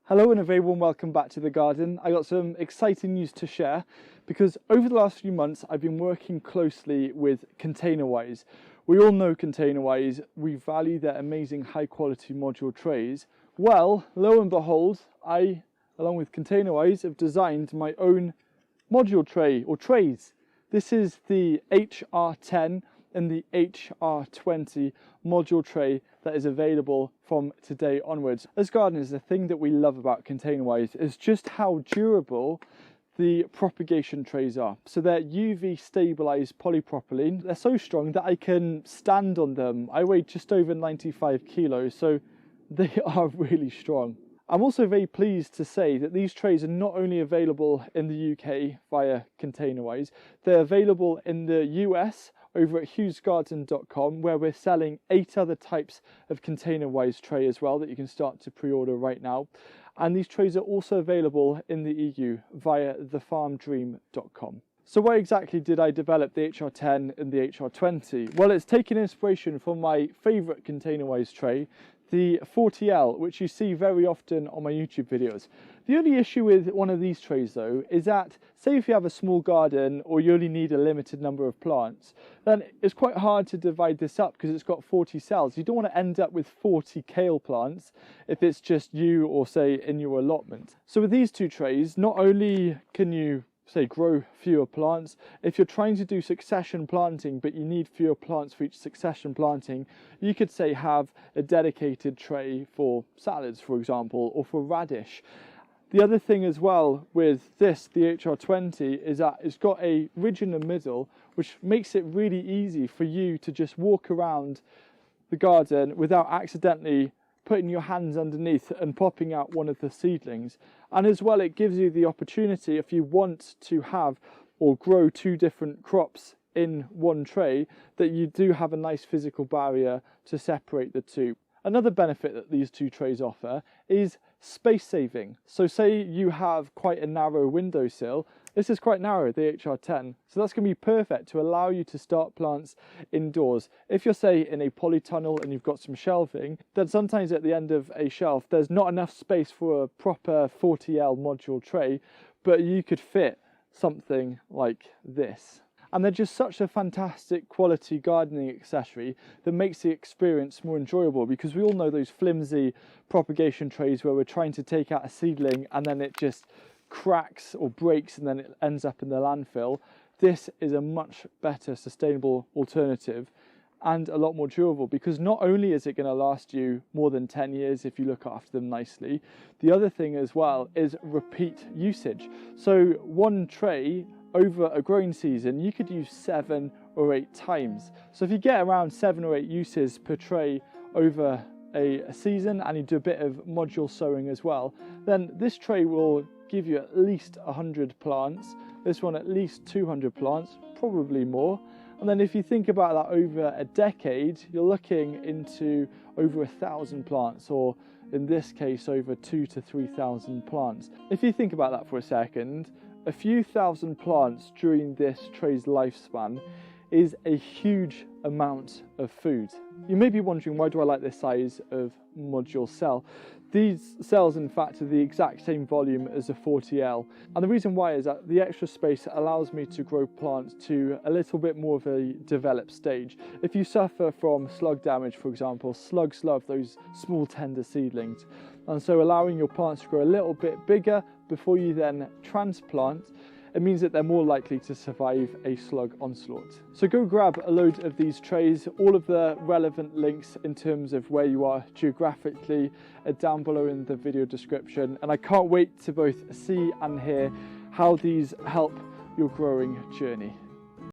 Hello and a very warm welcome back to the garden. I got some exciting news to share because over the last few months I've been working closely with Gardeners'World. We all know Gardeners'World, we value their amazing high quality module trays. Well, lo and behold, I, along with Gardeners'World, have designed my own module tray or trays. This is the HR10 and the HR20 module tray that is available from today onwards. As gardeners, the thing that we love about Gardeners'World is just how durable the propagation trays are. So they're UV stabilized polypropylene. They're so strong that I can stand on them. I weigh just over 95 kilos, so they are really strong. I'm also very pleased to say that these trays are not only available in the UK via Gardeners'World, they're available in the US over at hughesgarden.com, where we're selling 8 other types of Gardeners'World tray as well that you can start to pre-order right now. And these trays are also available in the EU via thefarmdream.com. So why exactly did I develop the HR10 and the HR20? Well, it's taken inspiration from my favourite Gardeners'World tray, the 40L, which you see very often on my YouTube videos. The only issue with one of these trays though is that, say if you have a small garden or you only need a limited number of plants, then it's quite hard to divide this up because it's got 40 cells. You don't want to end up with 40 kale plants if it's just you or say in your allotment. So with these two trays, not only can you say grow fewer plants, if you're trying to do succession planting but you need fewer plants for each succession planting, you could say have a dedicated tray for salads, for example, or for radish. The other thing as well with this, the HR20, is that it's got a ridge in the middle which makes it really easy for you to just walk around the garden without accidentally putting your hands underneath and popping out one of the seedlings. And as well, it gives you the opportunity, if you want to have or grow 2 different crops in one tray, that you do have a nice physical barrier to separate the two. Another benefit that these 2 trays offer is space saving. So say you have quite a narrow windowsill. This is quite narrow, the HR10, so that's going to be perfect to allow you to start plants indoors. If you're say in a polytunnel and you've got some shelving, then sometimes at the end of a shelf there's not enough space for a proper 40L module tray, but you could fit something like this. And they're just such a fantastic quality gardening accessory that makes the experience more enjoyable, because we all know those flimsy propagation trays where we're trying to take out a seedling and then it just cracks or breaks and then it ends up in the landfill. This is a much better sustainable alternative and a lot more durable, because not only is it going to last you more than 10 years if you look after them nicely, the other thing as well is repeat usage. So one tray over a growing season, you could use 7 or 8 times. So if you get around 7 or 8 uses per tray over a season, and you do a bit of module sowing as well, then this tray will give you at least 100 plants, this one at least 200 plants, probably more. And then if you think about that over a decade, you're looking into over 1,000 plants, or in this case over 2,000 to 3,000 plants. If you think about that for a second, a few thousand plants during this tray's lifespan is a huge amount of food. You may be wondering, why do I like this size of module cell? These cells in fact are the exact same volume as a 40L, and the reason why is that the extra space allows me to grow plants to a little bit more of a developed stage. If you suffer from slug damage, for example, slugs love those small tender seedlings, and so allowing your plants to grow a little bit bigger before you then transplant, it means that they're more likely to survive a slug onslaught. So go grab a load of these trays. All of the relevant links in terms of where you are geographically are down below in the video description, and I can't wait to both see and hear how these help your growing journey.